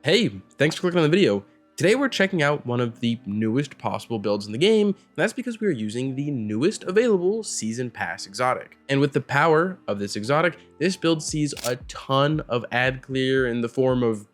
Hey, thanks for clicking on the video. Today we're checking out one of the newest possible builds in the game, and that's because we are using the newest available Season Pass exotic. And with the power of this exotic, this build sees a ton of ad clear in the form of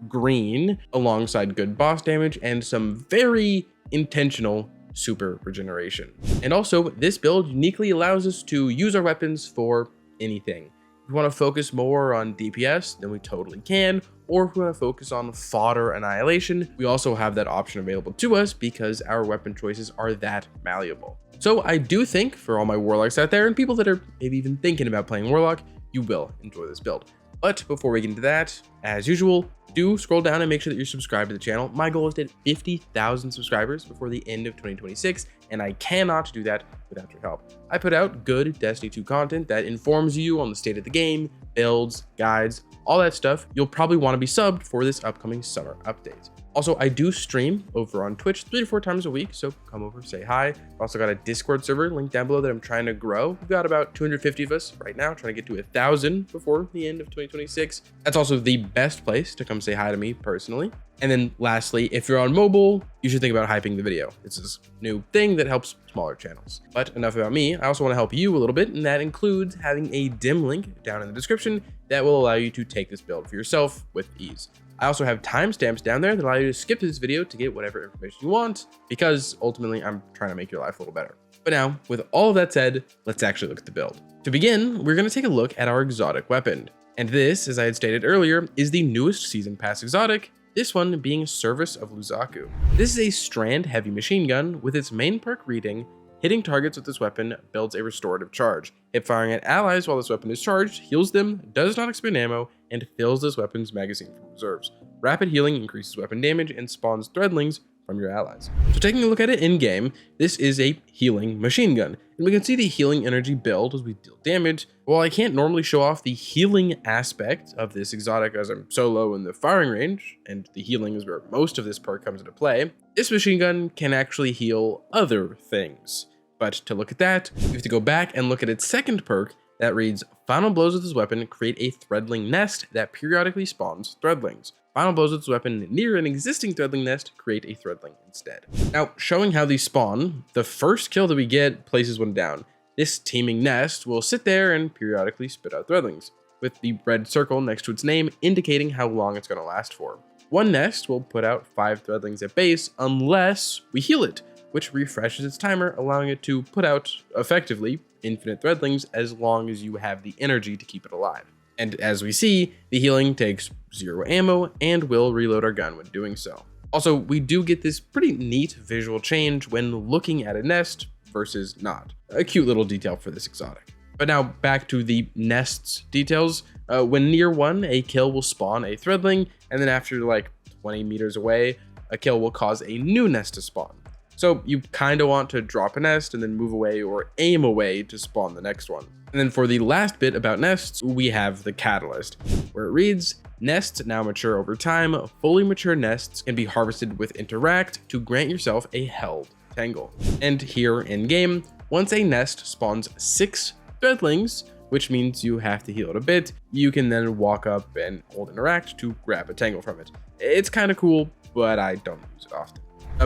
green, alongside good boss damage and some very intentional super regeneration. And also, this build uniquely allows us to use our weapons for anything. If we want to focus more on DPS, then we totally can. Or if we want to focus on fodder annihilation, we also have that option available to us because our weapon choices are that malleable. So I do think for all my warlocks out there and people that are maybe even thinking about playing warlock, you will enjoy this build. But before we get into that, as usual, do scroll down and make sure that you're subscribed to the channel. My goal is to hit 50,000 subscribers before the end of 2026, and I cannot do that without your help. I put out good Destiny 2 content that informs you on the state of the game, builds, guides, all that stuff. You'll probably want to be subbed for this upcoming summer update. Also, I do stream over on Twitch 3 to 4 times a week, so come over, say hi. I've also got a Discord server linked down below that I'm trying to grow. We've got about 250 of us right now, trying to get to 1,000 before the end of 2026. That's also the best place to come say hi to me personally. And then lastly, if you're on mobile, you should think about hyping the video. It's this new thing that helps smaller channels. But enough about me. I also want to help you a little bit, and that includes having a dim link down in the description that will allow you to take this build for yourself with ease. I also have timestamps down there that allow you to skip this video to get whatever information you want, because ultimately I'm trying to make your life a little better. But now, with all of that said, let's actually look at the build. To begin, we're going to take a look at our exotic weapon. And this, as I had stated earlier, is the newest Season Pass exotic, this one being Service of Luzaku. This is a strand heavy machine gun with its main perk reading, hitting targets with this weapon builds a restorative charge. Hip firing at allies while this weapon is charged heals them, does not expend ammo, and fills this weapon's magazine from reserves. Rapid healing increases weapon damage and spawns threadlings from your allies. So taking a look at it in game, this is a healing machine gun, and we can see the healing energy build as we deal damage. While I can't normally show off the healing aspect of this exotic as I'm so low in the firing range, and the healing is where most of this perk comes into play, this machine gun can actually heal other things. But to look at that, you have to go back and look at its second perk that reads, Final blows with this weapon create a threadling nest that periodically spawns threadlings. Final blows with this weapon near an existing threadling nest create a threadling instead. Now, showing how these spawn, the first kill that we get places one down. This teeming nest will sit there and periodically spit out threadlings, with the red circle next to its name indicating how long it's going to last for. One nest will put out 5 threadlings at base unless we heal it, which refreshes its timer, allowing it to put out, effectively, infinite threadlings as long as you have the energy to keep it alive. And as we see, the healing takes 0 ammo and will reload our gun when doing so. Also, we do get this pretty neat visual change when looking at a nest versus not. A cute little detail for this exotic. But now back to the nests details. When near one, a kill will spawn a threadling, and then after like 20 meters away, a kill will cause a new nest to spawn. So you kind of want to drop a nest and then move away or aim away to spawn the next one. And then for the last bit about nests, we have the catalyst, where it reads, nests now mature over time. Fully mature nests can be harvested with interact to grant yourself a held tangle. And here in game, once a nest spawns 6 threadlings, which means you have to heal it a bit, you can then walk up and hold interact to grab a tangle from it. It's kind of cool, but I don't use it often.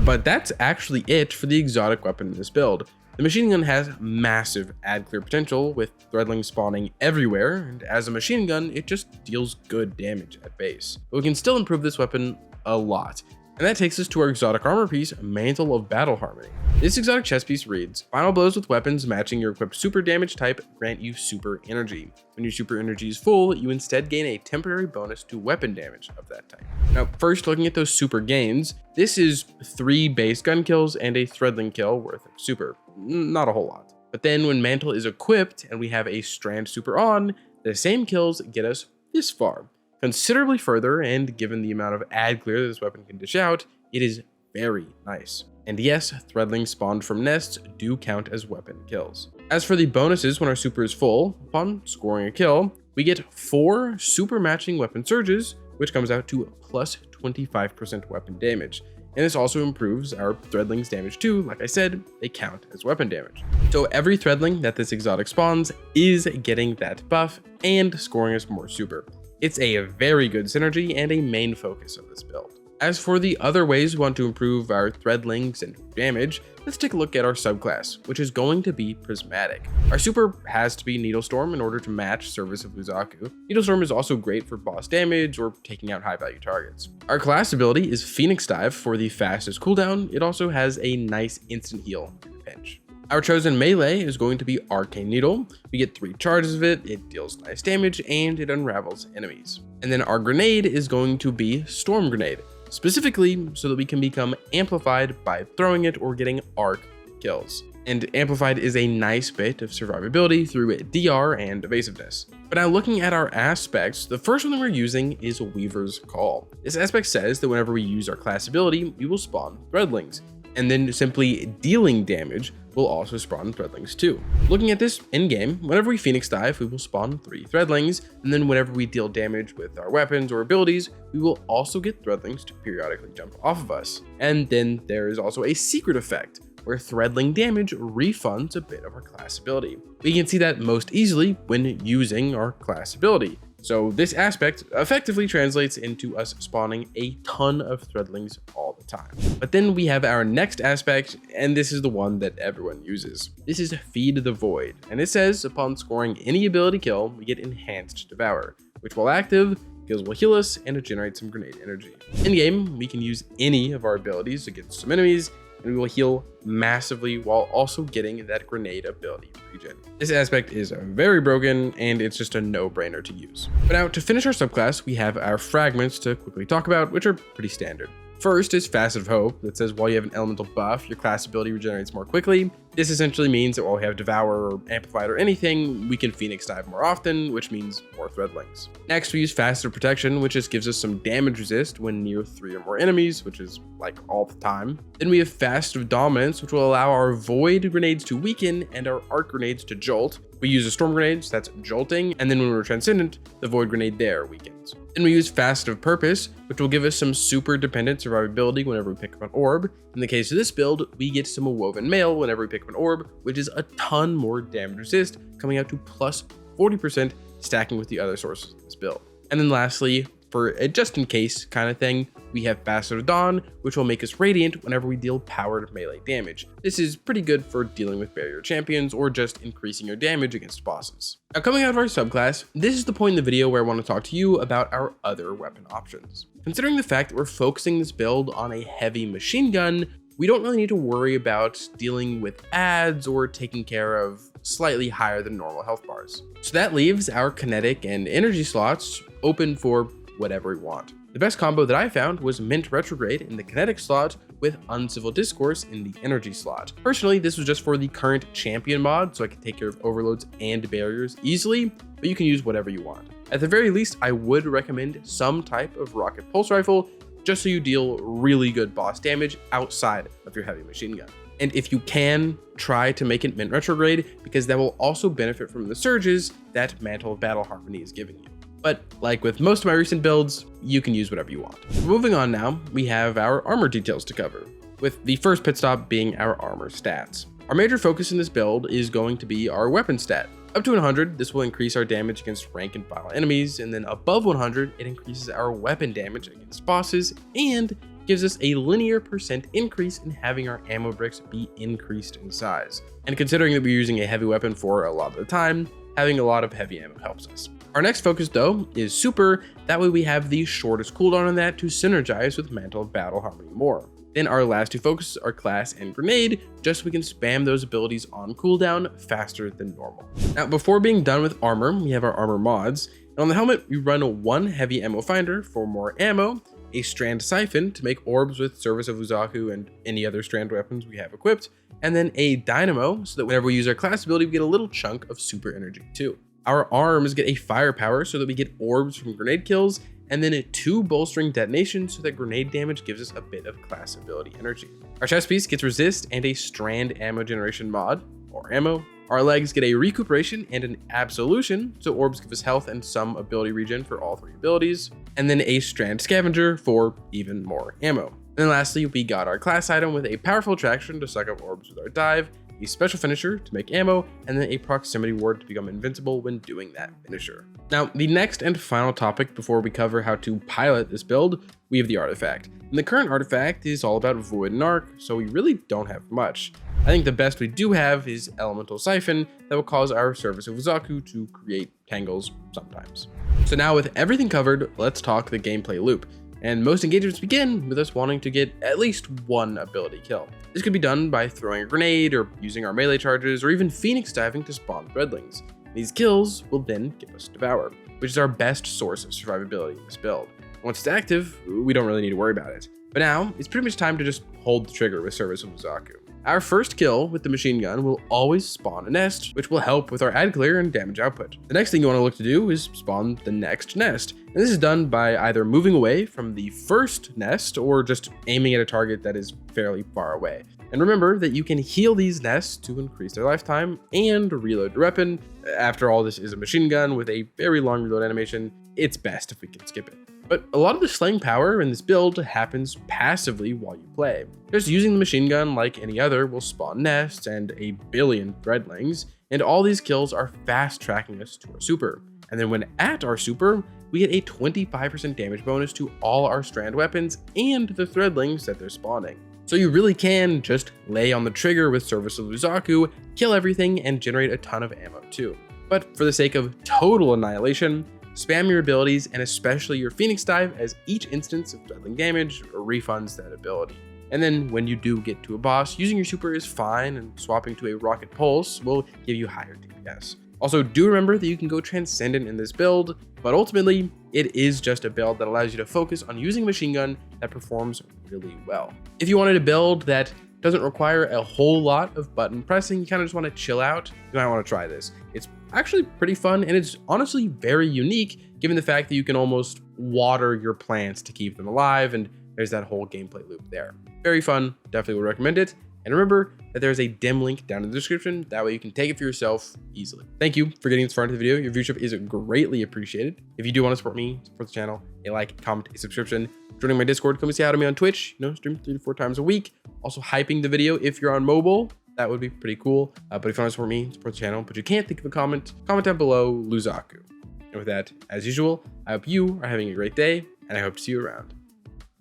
But that's actually it for the exotic weapon in this build. The machine gun has massive ad clear potential with threadlings spawning everywhere, and as a machine gun, it just deals good damage at base. But we can still improve this weapon a lot. And that takes us to our exotic armor piece, Mantle of Battle Harmony. This exotic chest piece reads, Final blows with weapons matching your equipped super damage type grant you super energy. When your super energy is full, you instead gain a temporary bonus to weapon damage of that type. Now, first looking at those super gains, this is 3 base gun kills and a threadling kill worth of super. Not a whole lot. But then when Mantle is equipped and we have a strand super on, the same kills get us this far. Considerably further, and given the amount of ad clear that this weapon can dish out, it is very nice. And yes, threadlings spawned from nests do count as weapon kills. As for the bonuses when our super is full, upon scoring a kill, we get 4 super matching weapon surges, which comes out to plus 25% weapon damage. And this also improves our threadlings damage too. Like I said, they count as weapon damage. So every threadling that this exotic spawns is getting that buff and scoring us more super. It's a very good synergy and a main focus of this build. As for the other ways we want to improve our thread links and damage, let's take a look at our subclass, which is going to be Prismatic. Our super has to be Needlestorm in order to match Service of Uzaku. Needlestorm is also great for boss damage or taking out high value targets. Our class ability is Phoenix Dive for the fastest cooldown. It also has a nice instant heal in a pinch. Our chosen melee is going to be Arcane Needle. We get 3 charges of it, it deals nice damage, and it unravels enemies. And then our grenade is going to be Storm Grenade, specifically so that we can become amplified by throwing it or getting arc kills. And amplified is a nice bit of survivability through DR and evasiveness. But now looking at our aspects, the first one that we're using is Weaver's Call. This aspect says that whenever we use our class ability, we will spawn threadlings, and then simply dealing damage will also spawn threadlings too. Looking at this in-game, whenever we Phoenix Dive, we will spawn 3 threadlings, and then whenever we deal damage with our weapons or abilities, we will also get threadlings to periodically jump off of us. And then there is also a secret effect, where threadling damage refunds a bit of our class ability. We can see that most easily when using our class ability. So this aspect effectively translates into us spawning a ton of threadlings all the time. But then we have our next aspect, and this is the one that everyone uses. This is Feed the Void, and it says upon scoring any ability kill, we get Enhanced Devour, which while active, kills will heal us and it generates some grenade energy. In game, we can use any of our abilities against some enemies, and we will heal massively while also getting that grenade ability regen. This aspect is very broken and it's just a no-brainer to use. But now to finish our subclass, we have our fragments to quickly talk about, which are pretty standard. First is Facet of Hope that says while you have an elemental buff, your class ability regenerates more quickly. This essentially means that while we have Devour or Amplified or anything, we can Phoenix Dive more often, which means more threadlings. Next, we use Facet of Protection, which just gives us some damage resist when near 3 or more enemies, which is like all the time. Then we have Facet of Dominance, which will allow our Void grenades to weaken and our Arc grenades to jolt. We use a Storm grenade, so that's jolting, and then when we're Transcendent, the Void grenade there weakens. Then we use Facet of Purpose, which will give us some super dependent survivability whenever we pick up an orb. In the case of this build, we get some Woven Mail whenever we pick up an orb, which is a ton more damage resist, coming out to plus 40%, stacking with the other sources of this build. And then lastly, for a just in case kind of thing, we have Facet of Dawn, which will make us radiant whenever we deal powered melee damage. This is pretty good for dealing with barrier champions or just increasing your damage against bosses. Now coming out of our subclass, this is the point in the video where I want to talk to you about our other weapon options. Considering the fact that we're focusing this build on a heavy machine gun, we don't really need to worry about dealing with ads or taking care of slightly higher than normal health bars. So that leaves our kinetic and energy slots open for whatever we want. The best combo that I found was Mint Retrograde in the kinetic slot with Uncivil Discourse in the energy slot. Personally, this was just for the current champion mod, so I can take care of overloads and barriers easily, but you can use whatever you want. At the very least, I would recommend some type of rocket pulse rifle, just so you deal really good boss damage outside of your heavy machine gun. And if you can, try to make it Mint Retrograde, because that will also benefit from the surges that Mantle of Battle Harmony is giving you. But like with most of my recent builds, you can use whatever you want. Moving on now, we have our armor details to cover, with the first pit stop being our armor stats. Our major focus in this build is going to be our weapon stat. Up to 100, this will increase our damage against rank and file enemies, and then above 100, it increases our weapon damage against bosses, and gives us a linear % increase in having our ammo bricks be increased in size. And considering that we're using a heavy weapon for a lot of the time, having a lot of heavy ammo helps us. Our next focus though is super, that way we have the shortest cooldown on that to synergize with Mantle of Battle Harmony more. Then our last 2 focuses are class and grenade, just so we can spam those abilities on cooldown faster than normal. Now before being done with armor, we have our armor mods, and on the helmet we run 1 heavy ammo finder for more ammo, a strand siphon to make orbs with Service of Uzaku and any other strand weapons we have equipped, and then a dynamo so that whenever we use our class ability we get a little chunk of super energy too. Our arms get a firepower so that we get orbs from grenade kills, and then 2 bolstering detonations so that grenade damage gives us a bit of class ability energy. Our chest piece gets resist and a strand ammo generation mod, or ammo. Our legs get a recuperation and an absolution, so orbs give us health and some ability regen for all 3 abilities, and then a strand scavenger for even more ammo. And then lastly, we got our class item with a powerful attraction to suck up orbs with our dive, a special finisher to make ammo, and then a proximity ward to become invincible when doing that finisher. Now, the next and final topic before we cover how to pilot this build, we have the artifact. And the current artifact is all about Void and Arc, so we really don't have much. I think the best we do have is Elemental Siphon that will cause our Service of Uzaku to create tangles sometimes. So now with everything covered, let's talk the gameplay loop. And most engagements begin with us wanting to get at least one ability kill. This could be done by throwing a grenade or using our melee charges or even Phoenix diving to spawn threadlings. These kills will then give us Devour, which is our best source of survivability in this build. Once it's active, we don't really need to worry about it. But now, it's pretty much time to just hold the trigger with Service of Uzaku. Our first kill with the machine gun will always spawn a nest, which will help with our ad clear and damage output. The next thing you want to look to do is spawn the next nest. And this is done by either moving away from the first nest or just aiming at a target that is fairly far away. And remember that you can heal these nests to increase their lifetime and reload your weapon. After all, this is a machine gun with a very long reload animation. It's best if we can skip it. But a lot of the slaying power in this build happens passively while you play. Just using the machine gun like any other will spawn nests and a billion threadlings, and all these kills are fast tracking us to our super. And then when at our super, we get a 25% damage bonus to all our strand weapons and the threadlings that they're spawning. So you really can just lay on the trigger with Service of Uzaku, kill everything, and generate a ton of ammo too. But for the sake of total annihilation, spam your abilities and especially your Phoenix Dive, as each instance of threadling damage refunds that ability. And then when you do get to a boss, using your super is fine, and swapping to a Rocket Pulse will give you higher DPS. Also, do remember that you can go Transcendent in this build, but ultimately, it is just a build that allows you to focus on using a machine gun that performs really well. If you wanted a build that doesn't require a whole lot of button pressing, you kind of just want to chill out, you might want to try this. It's actually pretty fun, and it's honestly very unique given the fact that you can almost water your plants to keep them alive, and there's that whole gameplay loop there. Very fun, definitely would recommend it. And remember that there's a dim link down in the description, that way you can take it for yourself easily. Thank you for getting this far into the video. Your viewership is greatly appreciated. If you do want to support me, support the channel, a like, comment, a subscription, joining my Discord, come and say hi to me on Twitch, stream 3 to 4 times a week. Also hyping the video if you're on mobile, that would be pretty cool. But if you want to support me, support the channel, but you can't, think of a comment down below, Luzaku. And with that, as usual, I hope you are having a great day, and I hope to see you around.